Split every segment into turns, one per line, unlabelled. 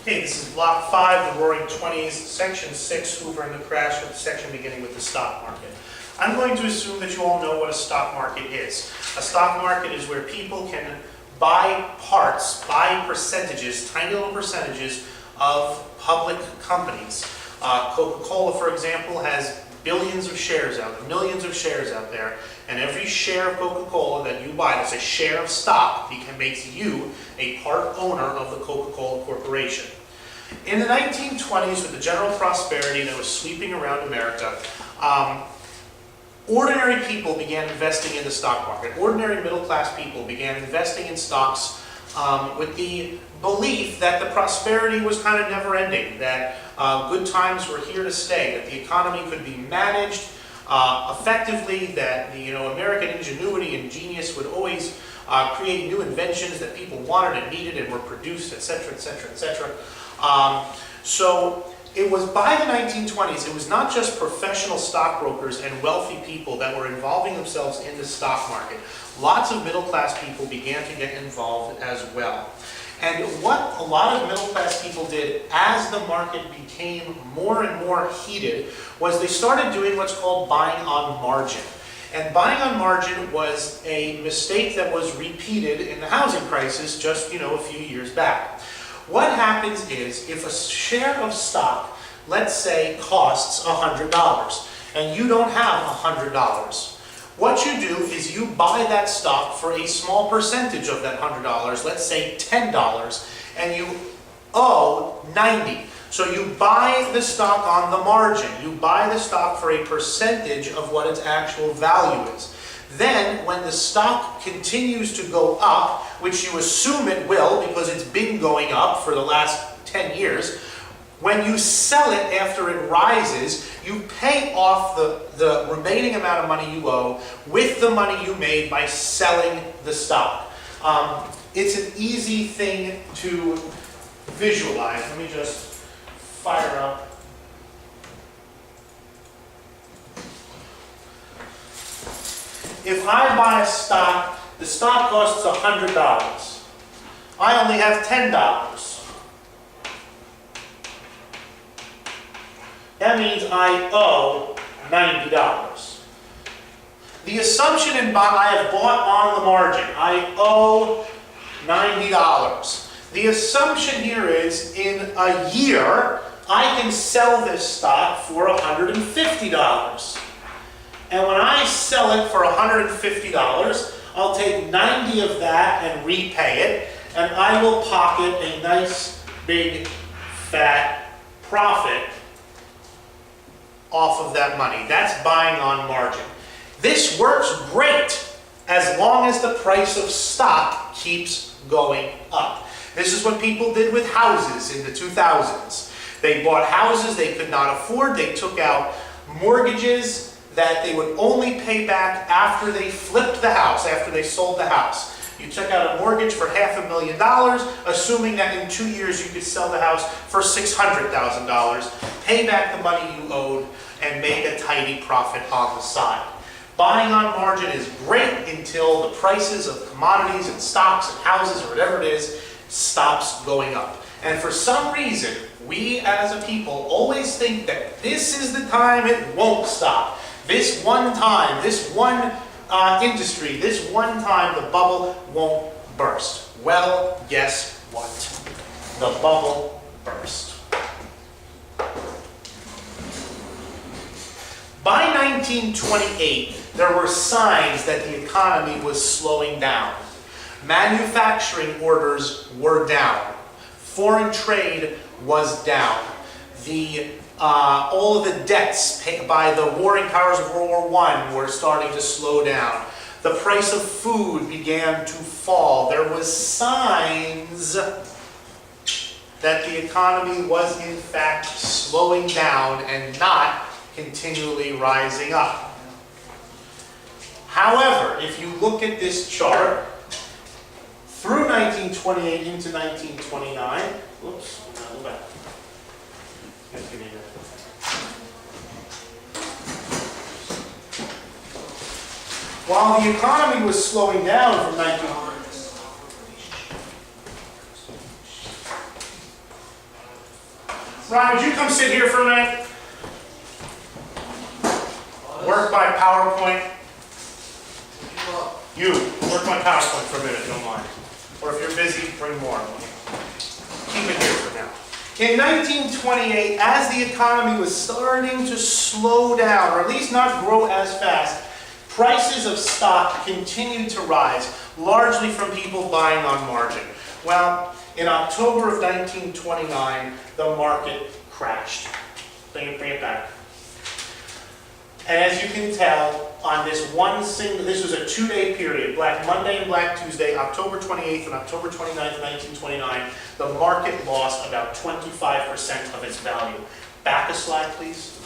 Okay, this is Block 5, the Roaring Twenties, Section 6, Hoover and the Crash, with the section beginning with the stock market. I'm going to assume that you all know what a stock market is. A stock market is where people can buy parts, buy percentages, tiny little percentages of public companies. Coca-Cola, for example, has billions of shares out there, millions of shares out there, and every share of Coca-Cola that you buy, that's a share of stock, makes you a part owner of the Coca-Cola Corporation. In the 1920s, with the general prosperity that was sweeping around America, ordinary people began investing in the stock market. Ordinary middle-class people began investing in stocks with the belief that the prosperity was kind of never-ending, that good times were here to stay, that the economy could be managed effectively, that the American ingenuity and genius would always create new inventions that people wanted and needed and were produced, etc., etc., etc. So it was by the 1920s, it was not just professional stockbrokers and wealthy people that were involving themselves in the stock market. Lots of middle-class people began to get involved as well. And what a lot of middle-class people did as the market became more and more heated was they started doing what's called buying on margin. And buying on margin was a mistake that was repeated in the housing crisis just, a few years back. What happens is, if a share of stock, let's say, costs $100, and you don't have $100, what you do is you buy that stock for a small percentage of that $100, let's say $10, and you owe $90. So you buy the stock on the margin. You buy the stock for a percentage of what its actual value is. Then, when the stock continues to go up, which you assume it will because it's been going up for the last 10 years, when you sell it after it rises, you pay off the remaining amount of money you owe with the money you made by selling the stock. It's an easy thing to visualize. Let me just fire up. If I buy a stock, the stock costs $100. I only have $10. That means I owe $90. The assumption in I have bought on the margin. I owe $90. The assumption here is in a year, I can sell this stock for $150. And when I sell it for $150, I'll take 90 of that and repay it, and I will pocket a nice big fat profit off of that money. That's buying on margin. This works great as long as the price of stock keeps going up. This is what people did with houses in the 2000s. They bought houses they could not afford. They took out mortgages that they would only pay back after they flipped the house, after they sold the house. You took out a mortgage for $500,000, assuming that in 2 years you could sell the house for $600,000, pay back the money you owed, and make a tidy profit on the side. Buying on margin is great until the prices of commodities and stocks and houses or whatever it is stops going up. And for some reason, we as a people always think that this is the time it won't stop. This one time, this one industry, this one time the bubble won't burst. Well, guess what? The bubble burst. By 1928, there were signs that the economy was slowing down. Manufacturing orders were down. Foreign trade was down. All of the debts paid by the warring powers of World War I were starting to slow down. The price of food began to fall. There was signs that the economy was in fact slowing down and not continually rising up. However, if you look at this chart, through 1928 into 1929, oops, go back. Give me a minute. While the economy was slowing down from Ron, would you come sit here for a minute? Work my PowerPoint. You, work my PowerPoint for a minute, don't mind. Or if you're busy, bring more. Keep it here for now. In 1928, as the economy was starting to slow down, or at least not grow as fast, prices of stock continued to rise, largely from people buying on margin. Well, in October of 1929, the market crashed. Bring it back. And as you can tell, on this this was a 2-day period, Black Monday and Black Tuesday, October 28th and October 29th, 1929, the market lost about 25% of its value. Back a slide, please.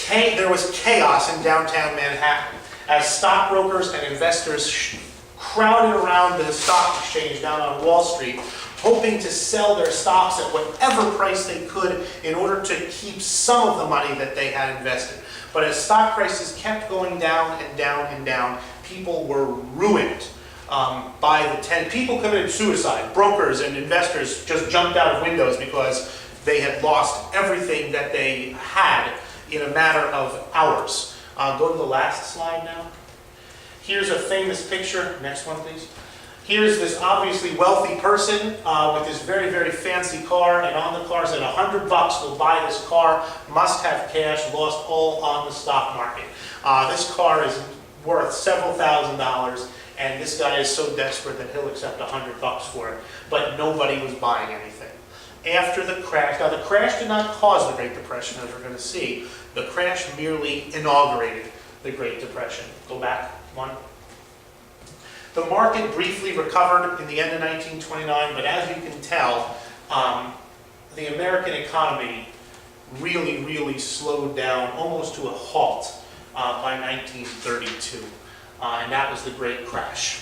There was chaos in downtown Manhattan as stockbrokers and investors crowded around the stock exchange down on Wall Street, hoping to sell their stocks at whatever price they could in order to keep some of the money that they had invested. But as stock prices kept going down and down and down, people were ruined people committed suicide. Brokers and investors just jumped out of windows because they had lost everything that they had in a matter of hours. Go to the last slide now. Here's a famous picture. Next one, please. Here's this obviously wealthy person with this very, very fancy car, and on the car said $100 will buy this car, must have cash, lost all on the stock market. This car is worth several $1,000s, and this guy is so desperate that he'll accept $100 for it, but nobody was buying anything. After the crash, now the crash did not cause the Great Depression, as we're going to see. The crash merely inaugurated the Great Depression. Go back one. The market briefly recovered in the end of 1929, but as you can tell, the American economy really, really slowed down almost to a halt by 1932, and that was the Great Crash.